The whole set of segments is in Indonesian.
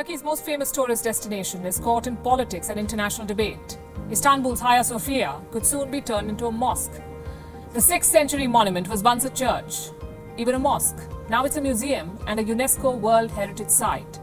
Turkey's most famous tourist destination is caught in politics and international debate. Istanbul's Hagia Sophia could soon be turned into a mosque. The 6th century monument was once a church, even a mosque. Now it's a museum and a UNESCO World Heritage Site.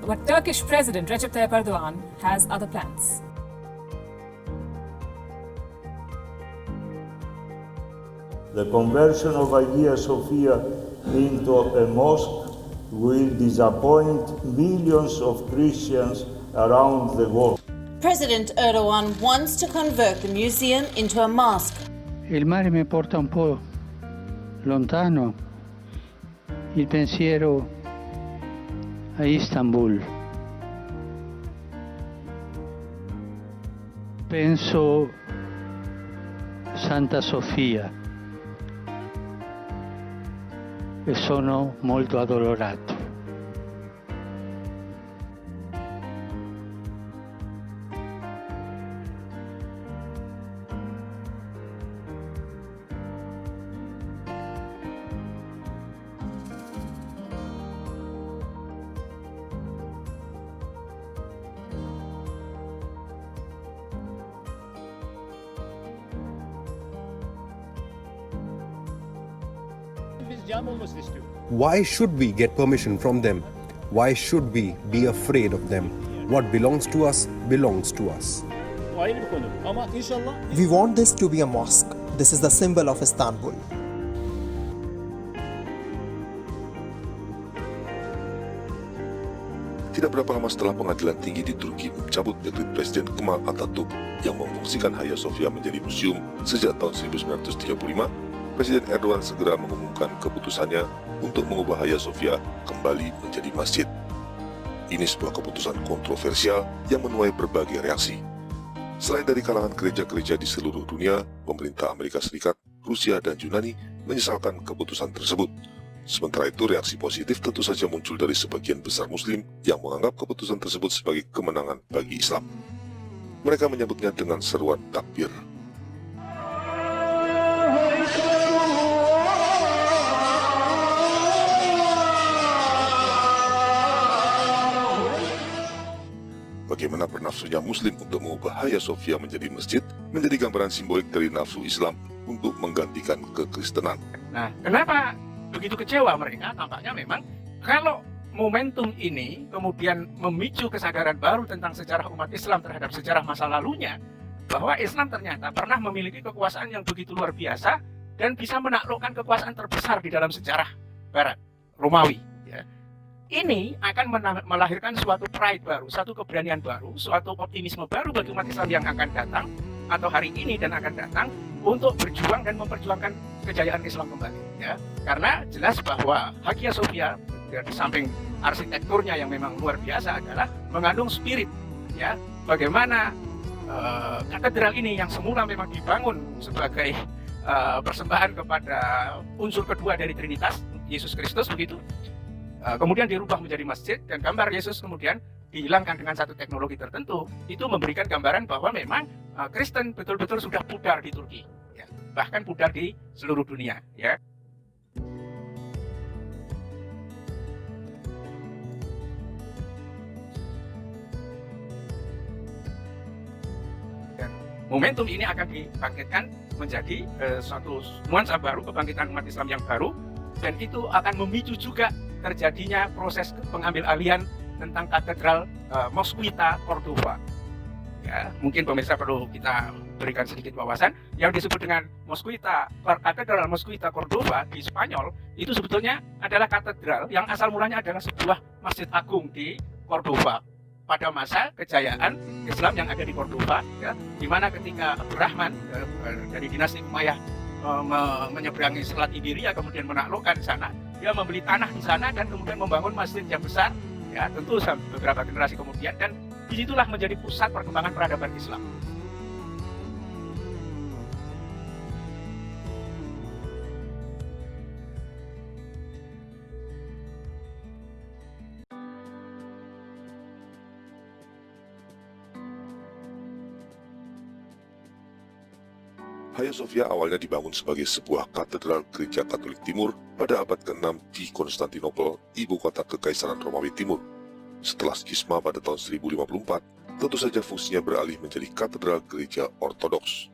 But Turkish President Recep Tayyip Erdogan has other plans. The conversion of Hagia Sophia into a mosque will disappoint millions of Christians around the world. President Erdogan wants to convert the museum into a mosque. Il mare mi porta un po' lontano, il pensiero a Istanbul. Penso Santa Sofia e sono molto addolorato. Why should we get permission from them? Why should we be afraid of them? What belongs to us belongs to us. We want this to be a mosque. This is the symbol of Istanbul. Tidak berapa lama setelah pengadilan tinggi di Turki mencabut dekret Presiden Kemal Atatürk yang memfungsikan Hagia Sophia menjadi museum sejak tahun 1935, Presiden Erdogan segera mengumumkan keputusannya untuk mengubah Hagia Sophia kembali menjadi masjid. Ini sebuah keputusan kontroversial yang menuai berbagai reaksi. Selain dari kalangan gereja-gereja di seluruh dunia, pemerintah Amerika Serikat, Rusia, dan Yunani menyesalkan keputusan tersebut. Sementara itu, reaksi positif tentu saja muncul dari sebagian besar Muslim yang menganggap keputusan tersebut sebagai kemenangan bagi Islam. Mereka menyambutnya dengan seruan takbir. Bagaimana bernafsunya Muslim untuk mengubah Hagia Sophia menjadi masjid menjadi gambaran simbolik dari nafsu Islam untuk menggantikan kekristenan. Nah, kenapa begitu kecewa mereka? Tampaknya memang kalau momentum ini kemudian memicu kesadaran baru tentang sejarah umat Islam terhadap sejarah masa lalunya, bahwa Islam ternyata pernah memiliki kekuasaan yang begitu luar biasa dan bisa menaklukkan kekuasaan terbesar di dalam sejarah Barat, Romawi. Ya. Ini akan melahirkan suatu pride baru, suatu keberanian baru, suatu optimisme baru bagi umat Islam yang akan datang atau hari ini dan akan datang untuk berjuang dan memperjuangkan kejayaan Islam kembali. Ya. Karena jelas bahwa Hagia Sophia di samping arsitekturnya yang memang luar biasa adalah mengandung spirit. Ya, bagaimana katedral ini yang semula memang dibangun sebagai persembahan kepada unsur kedua dari Trinitas, Yesus Kristus begitu. Kemudian dirubah menjadi masjid dan gambar Yesus kemudian dihilangkan dengan satu teknologi tertentu. Itu memberikan gambaran bahwa memang Kristen betul-betul sudah pudar di Turki, ya. Bahkan pudar di seluruh dunia. Ya. Dan momentum ini akan dibangkitkan menjadi suatu nuansa baru, kebangkitan umat Islam yang baru, dan itu akan memicu juga terjadinya proses pengambil alihan tentang katedral Mosquita Cordova. Ya, mungkin pemirsa perlu kita berikan sedikit wawasan yang disebut dengan Katedral Mosquita Cordova di Spanyol itu sebetulnya adalah katedral yang asal mulanya adalah sebuah masjid agung di Cordova pada masa kejayaan Islam yang ada di Cordova, ya, di mana ketika Abdurrahman dari dinasti Umayyah menyeberangi Selat Iberia kemudian menaklukkan di sana, dia membeli tanah di sana dan kemudian membangun masjid yang besar, ya tentu beberapa generasi kemudian, dan disitulah menjadi pusat perkembangan peradaban Islam. Hagia Sophia awalnya dibangun sebagai sebuah katedral gereja Katolik Timur pada abad ke-6 di Konstantinopel, ibu kota Kekaisaran Romawi Timur. Setelah skisma pada tahun 1054, tentu saja fungsinya beralih menjadi katedral gereja Ortodoks.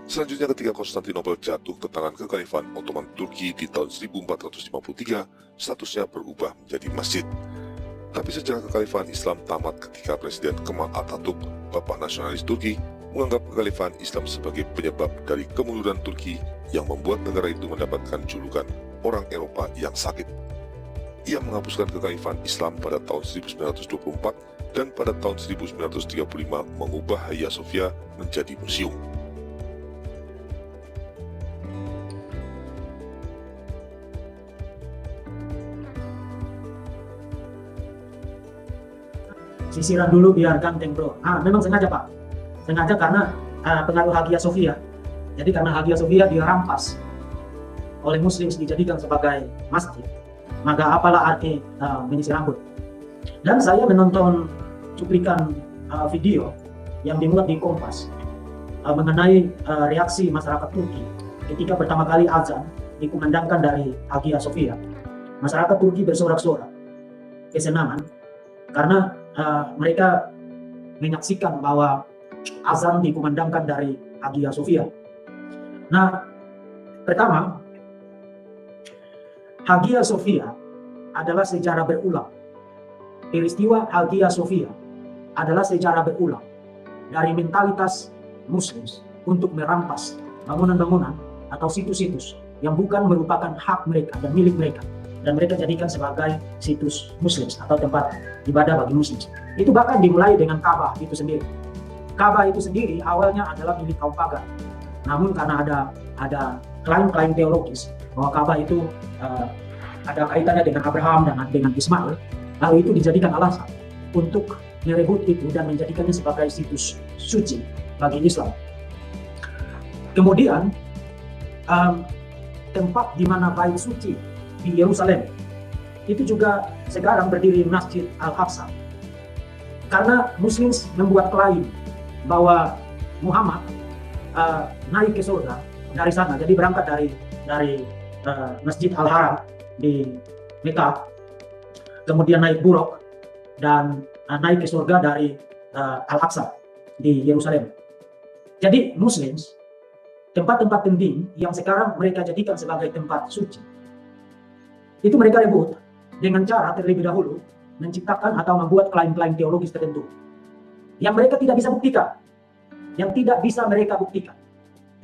Selanjutnya ketika Konstantinopel jatuh ke tangan Kekhalifan Ottoman Turki di tahun 1453, statusnya berubah menjadi masjid. Tapi sejarah Kekhalifan Islam tamat ketika Presiden Kemal Atatürk, bapak nasionalis Turki, menganggap Kekhalifan Islam sebagai penyebab dari kemunduran Turki yang membuat negara itu mendapatkan julukan orang Eropa yang sakit. Ia menghapuskan Kekhalifan Islam pada tahun 1924 dan pada tahun 1935 mengubah Hagia Sophia menjadi museum. Sisiran dulu biarkan templo. Memang sengaja Pak, sengaja karena pengaruh Hagia Sophia. Jadi karena Hagia Sophia dirampas oleh Muslim dijadikan sebagai masjid, maka apalah arti menyisir rambut. Dan saya menonton cuplikan video yang dimuat di Kompas mengenai reaksi masyarakat Turki ketika pertama kali azan dikumandangkan dari Hagia Sophia. Masyarakat Turki bersorak-sorak kesenangan karena mereka menyaksikan bahwa azan dikumandangkan dari Hagia Sophia. Nah, pertama, Hagia Sophia adalah sejarah berulang. Peristiwa Hagia Sophia adalah sejarah berulang dari mentalitas Muslim untuk merampas bangunan-bangunan atau situs-situs yang bukan merupakan hak mereka dan milik mereka, dan mereka jadikan sebagai situs Muslim atau tempat ibadah bagi Muslim. Itu bahkan dimulai dengan Ka'bah itu sendiri. Ka'bah itu sendiri awalnya adalah milik kaum pagan. Namun karena ada klaim-klaim teologis bahwa Ka'bah itu ada kaitannya dengan Abraham dan dengan Ismail, lalu itu dijadikan alasan untuk merebut itu dan menjadikannya sebagai situs suci bagi Islam. Kemudian tempat di mana bait suci di Yerusalem itu juga sekarang berdiri Masjid Al-Aqsa, karena Muslim membuat klaim bahwa Muhammad naik ke surga dari sana. Jadi berangkat dari Masjid Al-Haram di Mekah, kemudian naik buruk dan naik ke surga dari Al-Aqsa di Yerusalem. Jadi Muslim, tempat-tempat penting yang sekarang mereka jadikan sebagai tempat suci, itu mereka rebut dengan cara terlebih dahulu menciptakan atau membuat klaim-klaim teologis tertentu yang mereka tidak bisa buktikan, yang tidak bisa mereka buktikan.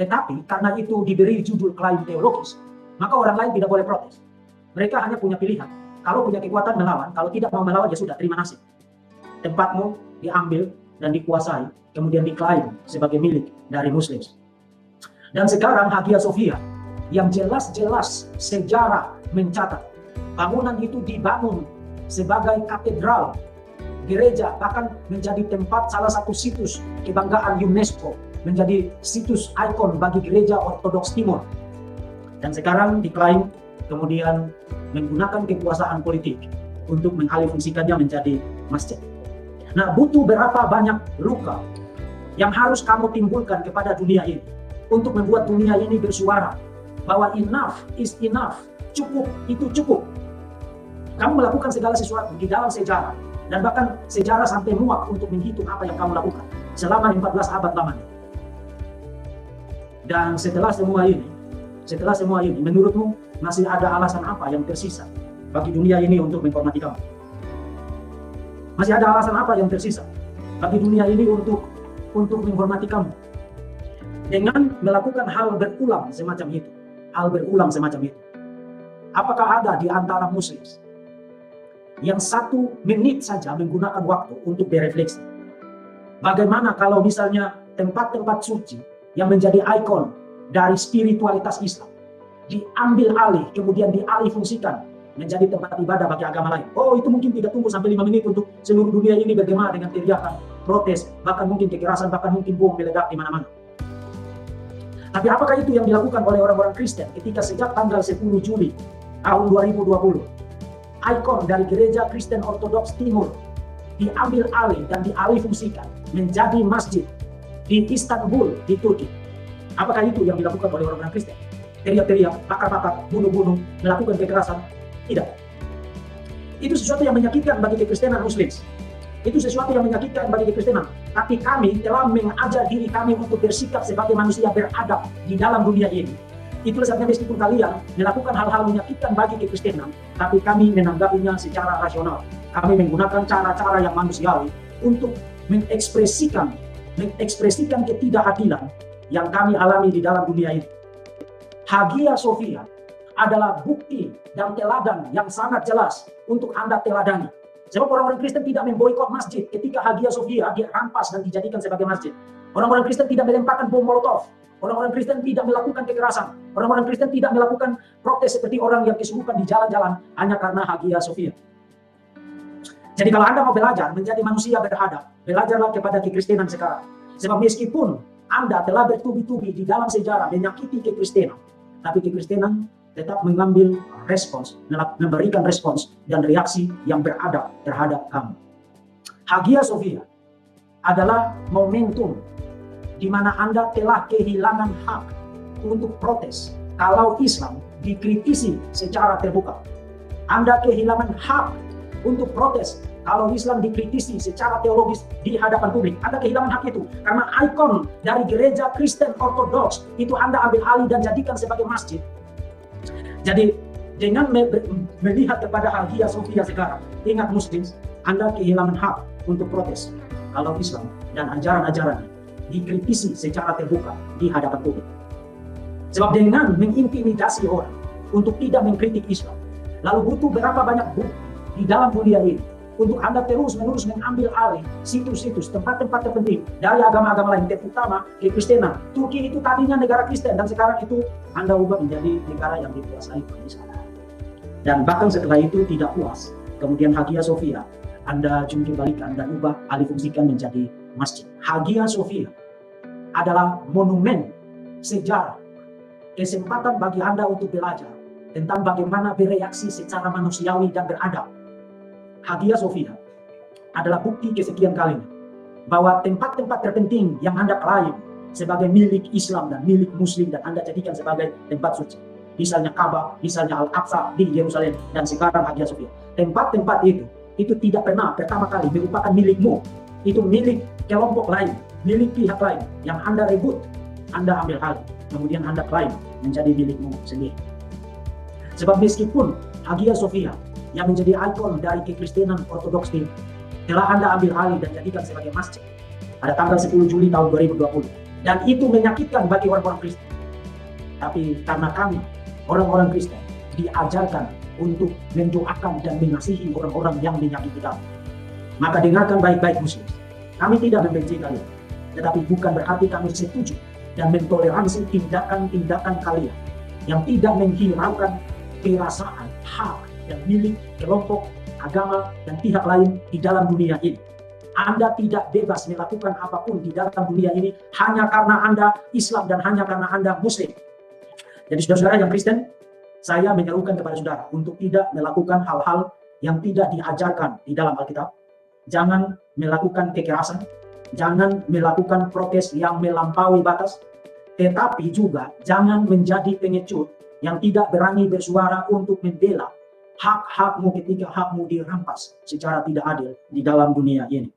Tetapi karena itu diberi judul klaim teologis, maka orang lain tidak boleh protes. Mereka hanya punya pilihan. Kalau punya kekuatan melawan, kalau tidak mau melawan ya sudah, terima nasib. Tempatmu diambil dan dikuasai, kemudian diklaim sebagai milik dari Muslim. Dan sekarang Hagia Sophia yang jelas-jelas sejarah mencatat bangunan itu dibangun sebagai katedral, gereja, bahkan menjadi tempat salah satu situs kebanggaan UNESCO, menjadi situs ikon bagi gereja Ortodoks Timur. Dan sekarang diklaim kemudian menggunakan kekuasaan politik untuk mengalihfungsikannya menjadi masjid. Nah, butuh berapa banyak luka yang harus kamu timbulkan kepada dunia ini untuk membuat dunia ini bersuara bahwa enough is enough, cukup itu cukup. Kamu melakukan segala sesuatu di dalam sejarah, dan bahkan sejarah sampai muak untuk menghitung apa yang kamu lakukan selama 14 abad lamanya. Dan setelah semua ini, menurutmu masih ada alasan apa yang tersisa bagi dunia ini untuk menghormati kamu? Masih ada alasan apa yang tersisa bagi dunia ini untuk menghormati kamu? Dengan melakukan hal berulang semacam itu, apakah ada di antara Muslim yang 1 menit saja menggunakan waktu untuk berefleksi? Bagaimana kalau misalnya tempat-tempat suci yang menjadi ikon dari spiritualitas Islam diambil alih, kemudian dialihfungsikan menjadi tempat ibadah bagi agama lain? Oh, itu mungkin tidak tunggu sampai 5 menit untuk seluruh dunia ini bergema dengan teriakan, protes, bahkan mungkin kekerasan, bahkan mungkin bom meledak di mana-mana. Tapi apakah itu yang dilakukan oleh orang-orang Kristen ketika sejak tanggal 10 Juli tahun 2020 ikon dari gereja Kristen Ortodoks Timur diambil alih dan dialihfungsikan menjadi masjid di Istanbul di Turki? Apakah itu yang dilakukan oleh orang-orang Kristen? Teriak-teriak, bakar-bakar, bunuh-bunuh, melakukan kekerasan? Tidak. Itu sesuatu yang menyakitkan bagi kekristenan Muslim. Itu sesuatu yang menyakitkan bagi kekristenan. Tapi kami telah mengajar diri kami untuk bersikap sebagai manusia beradab di dalam dunia ini. Itulah sebabnya meskipun kalian melakukan hal-hal menyakitkan bagi kekristenan, tapi kami menanggapinya secara rasional. Kami menggunakan cara-cara yang manusiawi untuk mengekspresikan ketidakadilan yang kami alami di dalam dunia ini. Hagia Sophia adalah bukti dan teladan yang sangat jelas untuk Anda teladani. Sebab orang-orang Kristen tidak memboikot masjid ketika Hagia Sophia dirampas dan dijadikan sebagai masjid. Orang-orang Kristen tidak melemparkan bom Molotov. Orang-orang Kristen tidak melakukan kekerasan. Orang-orang Kristen tidak melakukan protes seperti orang yang kesurupan di jalan-jalan hanya karena Hagia Sophia. Jadi kalau Anda mau belajar menjadi manusia beradab, belajarlah kepada kekristenan sekarang. Sebab meskipun Anda telah bertubi-tubi di dalam sejarah menyakiti kekristenan, tapi kekristenan tetap mengambil respons, memberikan respons dan reaksi yang beradab terhadap kamu. Hagia Sophia adalah momentum di mana Anda telah kehilangan hak untuk protes kalau Islam dikritisi secara terbuka. Anda kehilangan hak untuk protes kalau Islam dikritisi secara teologis di hadapan publik. Anda kehilangan hak itu karena ikon dari gereja Kristen Ortodoks itu Anda ambil alih dan jadikan sebagai masjid. Jadi dengan melihat kepada Hagia Sophia sekarang, ingat Muslim, Anda kehilangan hak untuk protes kalau Islam dan ajaran-ajarannya dikritisi secara terbuka di hadapan publik. Sebab dengan mengintimidasi orang untuk tidak mengkritik Islam, lalu butuh berapa banyak bukti di dalam dunia ini untuk Anda terus-menerus mengambil alih situs-situs, tempat-tempat terpenting dari agama-agama lain, terutama kekristenan. Turki itu tadinya negara Kristen dan sekarang itu Anda ubah menjadi negara yang dikuasai oleh Islam. Dan bahkan setelah itu tidak puas, kemudian Hagia Sophia Anda jungkir balikan dan ubah alih fungsikan menjadi masjid. Hagia Sophia adalah monumen sejarah, kesempatan bagi Anda untuk belajar tentang bagaimana bereaksi secara manusiawi dan beradab. Hagia Sophia adalah bukti kesekian kalinya bahwa tempat-tempat terpenting yang Anda klaim sebagai milik Islam dan milik Muslim dan Anda jadikan sebagai tempat suci, misalnya Ka'bah, misalnya Al-Aqsa di Yerusalem, dan sekarang Hagia Sophia. Tempat-tempat itu tidak pernah pertama kali merupakan milikmu. Itu milik kelompok lain, milik pihak lain yang Anda rebut, Anda ambil alih, kemudian Anda klaim menjadi milikmu sendiri. Sebab meskipun Hagia Sophia yang menjadi ikon dari kekristenan Ortodoks ini telah Anda ambil alih dan jadikan sebagai masjid pada tanggal 10 Juli tahun 2020, dan itu menyakitkan bagi orang-orang Kristen. Tapi karena kami, orang-orang Kristen, diajarkan untuk mendoakan dan mengasihi orang-orang yang menyakiti kami, maka dengarkan baik-baik Muslim. Kami tidak membenci kalian, tetapi bukan berarti kami setuju dan mentoleransi tindakan-tindakan kalian yang tidak menghiraukan perasaan, hak, dan milik kelompok, agama, dan pihak lain di dalam dunia ini. Anda tidak bebas melakukan apapun di dalam dunia ini hanya karena Anda Islam dan hanya karena Anda Muslim. Jadi saudara-saudara yang Kristen, saya menyerukan kepada saudara untuk tidak melakukan hal-hal yang tidak diajarkan di dalam Alkitab. Jangan melakukan kekerasan, jangan melakukan protes yang melampaui batas, tetapi juga jangan menjadi pengecut yang tidak berani bersuara untuk membela hak-hakmu ketika hakmu dirampas secara tidak adil di dalam dunia ini.